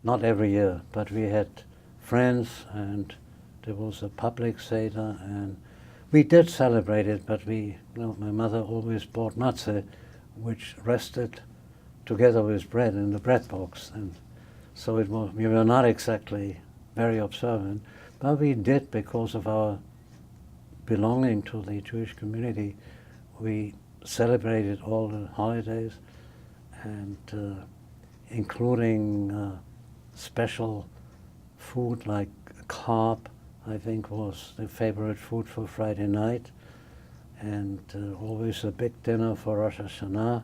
not every year, but we had friends, and there was a public Seder, and we did celebrate it, but my mother always bought Matzoh, which rested together with bread in the bread box, and so we were not exactly very observant, but we did, because of our belonging to the Jewish community, we celebrated all the holidays, and including special food like carp, I think, was the favorite food for Friday night, and always a big dinner for Rosh Hashanah.